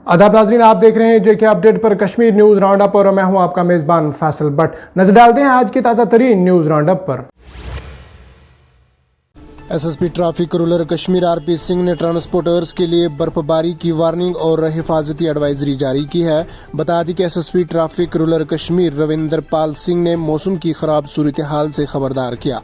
आदाब नाज़रीन, आप देख रहे हैं जेके अपडेट पर कश्मीर न्यूज़ राउंड अप और मैं हूं आपका मेज़बान फैसल भट्ट। नजर डालते हैं आज की ताज़ा तरीन न्यूज़ राउंड अप पर। SSP traffic rural Kashmir RP Singh ने ट्रांसपोर्टर्स के लिए बर्फबारी की वार्निंग और हिफाजती एडवाइजरी जारी की है। बता दें कि SSP traffic rural Kashmir Ravinder Pal Singh ने मौसम की खराब सूरत हाल से खबरदार किया।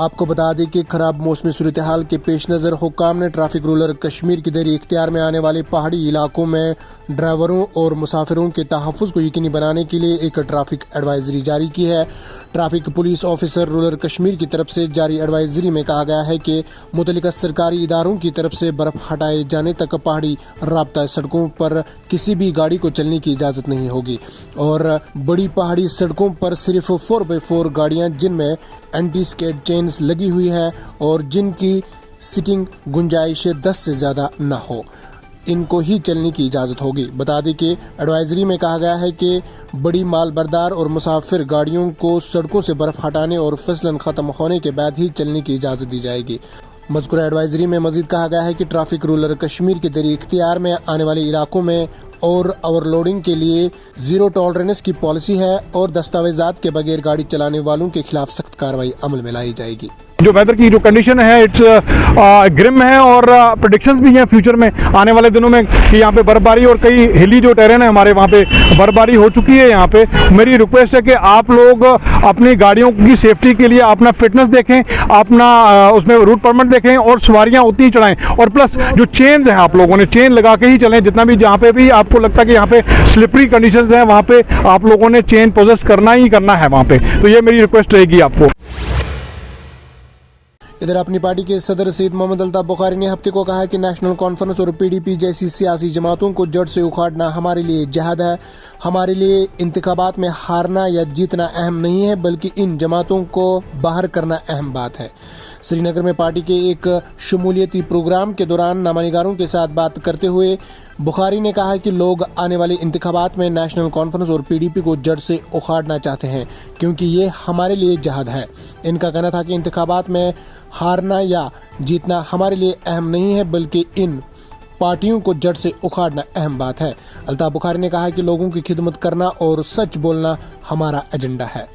आपको बता दें कि खराब मौसमी सूरत हाल के पेश नज़र हुक्काम ने ट्रैफिक रूरल कश्मीर के दरी इख्तियार में आने वाले पहाड़ी इलाकों में ड्राइवरों और मुसाफिरों के तहफ़्फ़ुज़ को यकीनी बनाने के लिए एक ट्रैफिक एडवाइजरी जारी की है। Traffic police officer rural Kashmir की तरफ से जारी एडवाइजरी में कहा गया है कि मुतल्लिका सरकारी इदारों की तरफ से बर्फ हटाए जाने तक पहाड़ी राब्ता सड़कों पर किसी भी गाड़ी को चलने की इजाज़त नहीं होगी और बड़ी पहाड़ी सड़कों पर सिर्फ 4x4 गाड़ियां जिनमें एंटी स्केड चेन्स लगी हुई है और जिनकी सीटिंग गुंजाइश 10 से ज़्यादा न हो, इनको ही चलने की इजाज़त होगी। बता दें कि एडवाइजरी में कहा गया है कि बड़ी माल बरदार और मुसाफिर गाड़ियों को सड़कों से बर्फ हटाने और फिसलन ख़त्म होने के बाद ही चलने की इजाज़त दी जाएगी। मज़कूरा एडवाइजरी में मज़ीद कहा गया है कि ट्रैफिक रूरल कश्मीर के दरी इख्तियार में आने वाले इलाकों में और ओवरलोडिंग के लिए जीरो टॉलरेंस की पॉलिसी है और दस्तावेजात के बगैर गाड़ी चलाने वालों के खिलाफ सख्त कार्रवाई अमल में लाई जाएगी। जो वेदर की जो कंडीशन है इट्स ग्रिम है और प्रेडिक्शंस भी हैं फ्यूचर में आने वाले दिनों में कि यहाँ पे बर्फबारी और कई हिली जो टेरेन है हमारे वहाँ पे बर्फबारी हो चुकी है। यहाँ पे मेरी रिक्वेस्ट है कि आप लोग अपनी गाड़ियों की सेफ्टी के लिए अपना फिटनेस देखें, अपना उसमें रूट परमिट देखें और सवारियाँ उतनी चढ़ाएं और प्लस जो चेन्स हैं आप लोगों ने चेन लगा के ही चलें। जितना भी जहाँ पे भी आपको लगता है कि यहाँ पे स्लिपरी कंडीशंस हैं वहाँ पे आप लोगों ने चेन पोजेस करना ही करना है वहाँ पे। तो ये मेरी रिक्वेस्ट रहेगी आपको। इधर अपनी पार्टी के सदर सईद मोहम्मद अल्ताफ बुखारी ने हफ्ते को कहा है कि नेशनल कॉन्फ्रेंस और पीडीपी जैसी सियासी जमातों को जड़ से उखाड़ना हमारे लिए जिहाद है। हमारे लिए इंतखाबात में हारना या जीतना अहम नहीं है बल्कि इन जमातों को बाहर करना अहम बात है। श्रीनगर में पार्टी के एक शमूलियती प्रोग्राम के दौरान नामानिगारों के साथ बात करते हुए बुखारी ने कहा कि लोग आने वाले इंतखाबात में नेशनल कॉन्फ्रेंस और पीडीपी को जड़ से उखाड़ना चाहते हैं क्योंकि ये हमारे लिए जिहाद है। इनका कहना था कि इंतखाबात में हारना या जीतना हमारे लिए अहम नहीं है बल्कि इन पार्टियों को जड़ से उखाड़ना अहम बात है। अल्ताफ बुखारी ने कहा कि लोगों की खिदमत करना और सच बोलना हमारा एजेंडा है।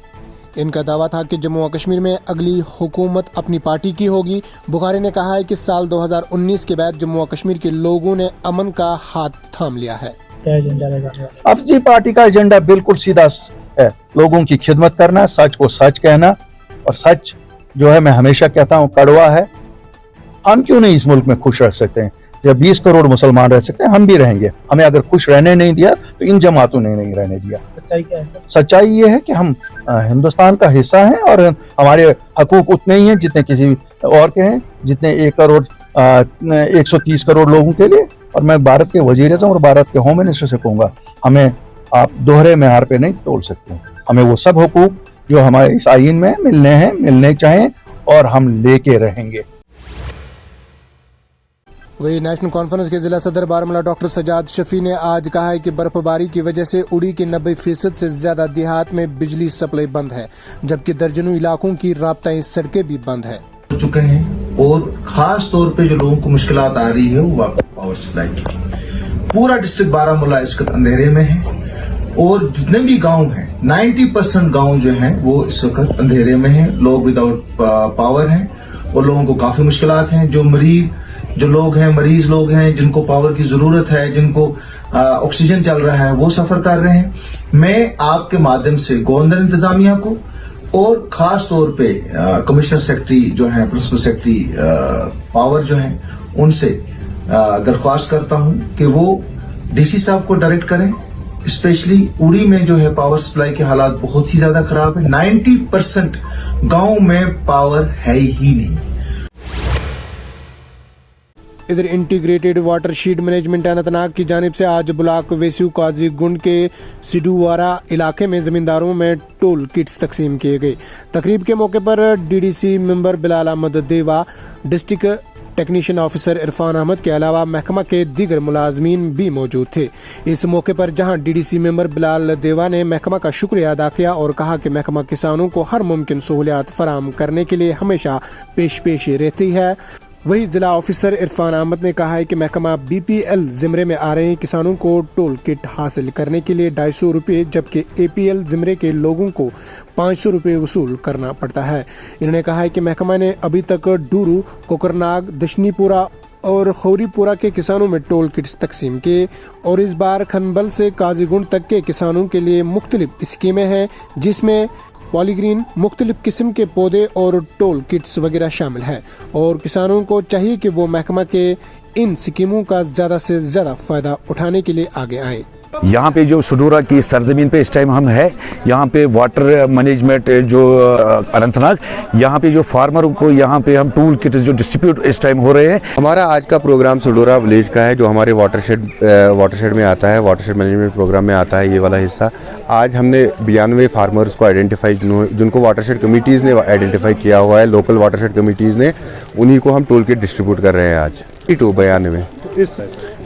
इनका दावा था कि जम्मू और कश्मीर में अगली हुकूमत अपनी पार्टी की होगी। बुखारी ने कहा है कि साल 2019 के बाद जम्मू और कश्मीर के लोगों ने अमन का हाथ थाम लिया है। अब जी पार्टी का एजेंडा बिल्कुल सीधा है, लोगों की खिदमत करना, सच को सच कहना और सच जो है मैं हमेशा कहता हूँ कड़वा है। हम क्यों नहीं इस मुल्क में खुश रह सकते हैं? जब 20 करोड़ मुसलमान रह सकते हैं हम भी रहेंगे। हमें अगर खुश रहने नहीं दिया तो इन जमातों ने नहीं रहने दिया। सच्चाई क्या है सर? सच्चाई ये है कि हम हिंदुस्तान का हिस्सा हैं और हमारे हकूक उतने ही हैं जितने किसी और के हैं, जितने 130 करोड़ लोगों के लिए। और मैं भारत के वजीर-ए-आज़म और भारत के होम मिनिस्टर से कहूँगा, हमें आप दोहरे मेयार पे नहीं तोल सकते। हमें वो सब हुकूक जो हमारे इस आईन में मिलने हैं, मिलने चाहिए और हम लेके रहेंगे। वही नेशनल कॉन्फ्रेंस के जिला सदर बारामूला डॉक्टर सजाद शफी ने आज कहा है कि बर्फबारी की वजह से उड़ी के 90% से ज्यादा देहात में बिजली सप्लाई बंद है जबकि दर्जनों इलाकों की राब्ताई सड़कें भी बंद है हो चुके हैं और खास तौर पे जो लोगों को मुश्किलात आ रही है वो पावर सप्लाई की। पूरा डिस्ट्रिक्ट बारामूला इस वक्त अंधेरे में है और जितने भी गांव हैं 90% गांव जो हैं वो इस वक्त अंधेरे में हैं। लोग विदाउट पावर हैं और लोगों को काफी मुश्किलात हैं। जो लोग हैं मरीज लोग हैं जिनको पावर की जरूरत है, जिनको ऑक्सीजन चल रहा है, वो सफर कर रहे हैं। मैं आपके माध्यम से गवर्नर इंतजामिया को और खास तौर पे कमिश्नर सेक्रेटरी जो है, प्रिंसिपल सेक्रेटरी पावर जो है, उनसे दरख्वास्त करता हूं कि वो डीसी साहब को डायरेक्ट करें। स्पेशली उड़ी में जो है पावर सप्लाई के हालात बहुत ही ज्यादा खराब है। 90% गांव में पावर है ही नहीं। इधर integrated water sheet management Anantnag की जानिब से आज ब्लॉक वेस्यू काजी गुंड के सिडुवारा इलाके में जमींदारों में टोल किट्स तकसीम किए गए। तकरीब के मौके पर DDC member Bilal Ahmed Deva, district technician officer Irfan Ahmed के अलावा महकमा के दीगर मुलाजमीन भी मौजूद थे। इस मौके पर जहां डीडीसी मेंबर बिलाल देवा ने महकमा का शुक्रिया अदा किया और कहा कि महकमा किसानों को हर मुमकिन सहूलियात फराहम करने के लिए हमेशा पेश रहती है। वहीं जिला ऑफिसर इरफान अहमद ने कहा है कि महकमा BPL जिमरे में आ रहे किसानों को टोल किट हासिल करने के लिए 250 रुपये जबकि APL जिमरे के लोगों को 500 रुपये वसूल करना पड़ता है। इन्होंने कहा है कि महकमा ने अभी तक डूरू, कोकरनाग, दशनीपुरा और खौरीपुरा के किसानों में टोल किट्स तकसीम किए और इस बार खनबल से काजीगुंड तक के किसानों के लिए मुख्तलिफ स्कीमें हैं जिसमें पॉलीग्रीन, मुख्तलिफ किस्म के पौधे और टोल किट्स वगैरह शामिल है और किसानों को चाहिए कि वो महकमा के इन स्कीमों का ज़्यादा से ज़्यादा फ़ायदा उठाने के लिए आगे आएँ। यहाँ पे जो सुडूरा की सरजमीन पे इस टाइम हम है, यहाँ पे वाटर मैनेजमेंट जो अनंतनाग, यहाँ पे जो फार्मर को यहाँ पे हम टूल किट जो डिस्ट्रीब्यूट इस टाइम हो रहे हैं। हमारा आज का प्रोग्राम सुडूरा विलेज का है जो हमारे वाटरशेड में आता है, वाटरशेड मैनेजमेंट प्रोग्राम में आता है ये वाला हिस्सा। आज हमने 92 फार्मर्स को आइडेंटिफाई, जिनको वाटरशेड कमिटीज़ ने आइडेंटिफाई किया हुआ है, लोकल वाटरशेड कमिटीज़ ने, उन्हीं को हम टूल किट डिस्ट्रीब्यूट कर रहे हैं आज 92। इस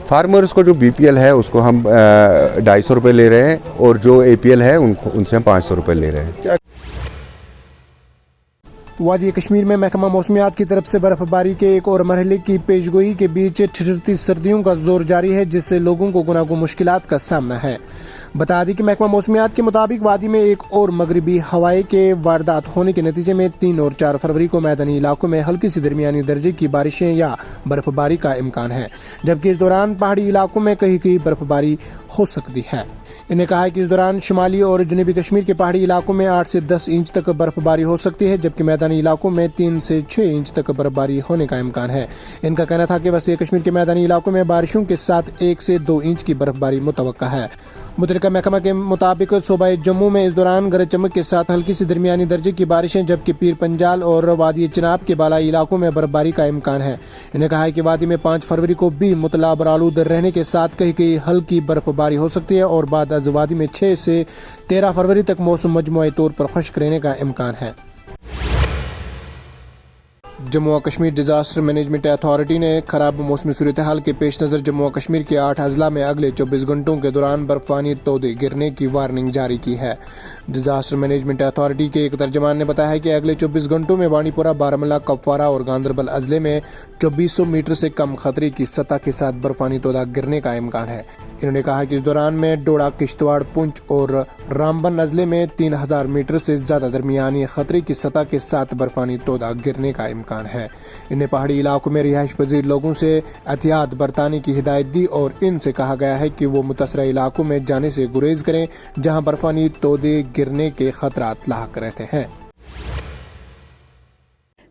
फार्मर्स को जो BPL है उसको हम 250 रुपये ले रहे हैं और जो APL है उनसे हम 500 रुपये ले रहे हैं। वादी कश्मीर में महकमा मौसमियात की तरफ से बर्फबारी के एक और मरहले की पेशगोई के बीच ठिठुरती सर्दियों का जोर जारी है जिससे लोगों को गुनागो मुश्किलात का सामना है। बता दें कि महकमा मौसमियात के मुताबिक वादी में एक और मगरबी हवाएं के वारदात होने के नतीजे में 3 और 4 फरवरी को मैदानी इलाकों में हल्की से दरमियानी दर्जे की बारिशें या बर्फबारी का इम्कान है जबकि इस दौरान पहाड़ी इलाकों में कहीं कहीं बर्फबारी हो सकती है। इन्हें कहा है कि इस दौरान शुमाली और जनूबी कश्मीर के पहाड़ी इलाकों में 8 से 10 इंच तक बर्फबारी हो सकती है जबकि मैदानी इलाकों में 3 से 6 इंच तक बर्फबारी होने का इम्कान है। इनका कहना था कि वस्ती कश्मीर के मैदानी इलाकों में बारिशों के साथ 1 से 2 इंच की बर्फबारी मुतवक्का है। मुतल्लिका महकमा के मुताबिक सूबा जम्मू में इस दौरान गरज चमक के साथ हल्की से दरमियानी दर्जे की बारिशें जबकि पीर पंजाल और वादी चिनाब के बालाई इलाकों में बर्फबारी का इम्कान है। इन्हें कहा है कि वादी में 5 फरवरी को भी मुतलाबर आलूद रहने के साथ कहीं कहीं हल्की बर्फबारी हो सकती है और बाद अज वादी में 6 से 13 फरवरी तक मौसम मजमूई तौर पर खुश्क रहने का इम्कान है। जम्मू और कश्मीर डिजास्टर मैनेजमेंट अथॉरिटी ने खराब मौसमी सूरत हाल के पेश नज़र जम्मू और कश्मीर के 8 अजला में अगले 24 घंटों के दौरान बर्फानी तोदे गिरने की वार्निंग जारी की है। डिजास्टर मैनेजमेंट अथॉरिटी के एक तर्जमान ने बताया है कि अगले 24 घंटों में बानीपुरा, बारामूला, कुपवारा और गांदरबल अजले में 2400 मीटर से कम खतरे की सतह के साथ बर्फानी तोदा गिरने का इम्कान है। इन्होंने कहा कि इस दौरान में डोडा, किश्तवाड़, पुंछ और रामबन अजले में 3000 मीटर से ज्यादा दरमियानी खतरे की सतह के साथ बर्फानी तोदा गिरने का इम्कान है। इन्हें पहाड़ी इलाकों में रिहाइश पजीर लोगों से एहतियात बरताने की हिदायत दी और इनसे कहा गया है कि वो मुतासरा इलाकों में जाने से गुरेज करें जहां बर्फानी तोदे गिरने के खतरात लाहक रहते हैं।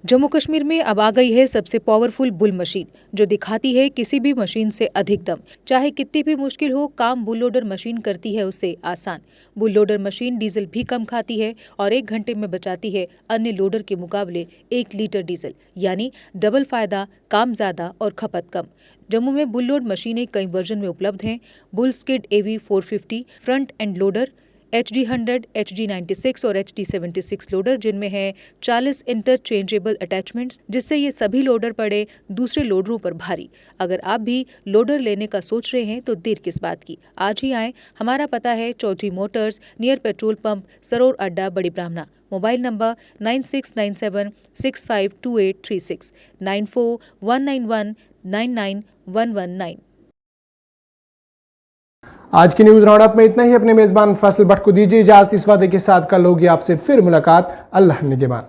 जम्मू कश्मीर में अब आ गई है सबसे पावरफुल बुल मशीन जो दिखाती है किसी भी मशीन से अधिक दम। चाहे कितनी भी मुश्किल हो, काम बुल लोडर मशीन करती है उससे आसान। बुल लोडर मशीन डीजल भी कम खाती है और 1 घंटे में बचाती है अन्य लोडर के मुकाबले 1 लीटर डीजल, यानी डबल फायदा, काम ज्यादा और खपत कम। जम्मू में बुल लोड मशीनें कई वर्जन में उपलब्ध हैं। Bull skid AV 450 front end loader, HD100, HD96 और HD76 लोडर जिनमें है 40 इंटरचेंजेबल अटैचमेंट्स जिससे ये सभी लोडर पड़े दूसरे लोडरों पर भारी। अगर आप भी लोडर लेने का सोच रहे हैं तो देर किस बात की, आज ही आएं। हमारा पता है Chaudhary motors, near petrol pump, Saror Adda, Bari Brahmana. Mobile number 9697652836 9419199119। आज की न्यूज राउंड अप में इतना ही। अपने मेजबान फैसल भट्ट को दीजिए इजाजत, इस वादे के साथ कल होगी आपसे फिर मुलाकात। अल्लाह निगहबान।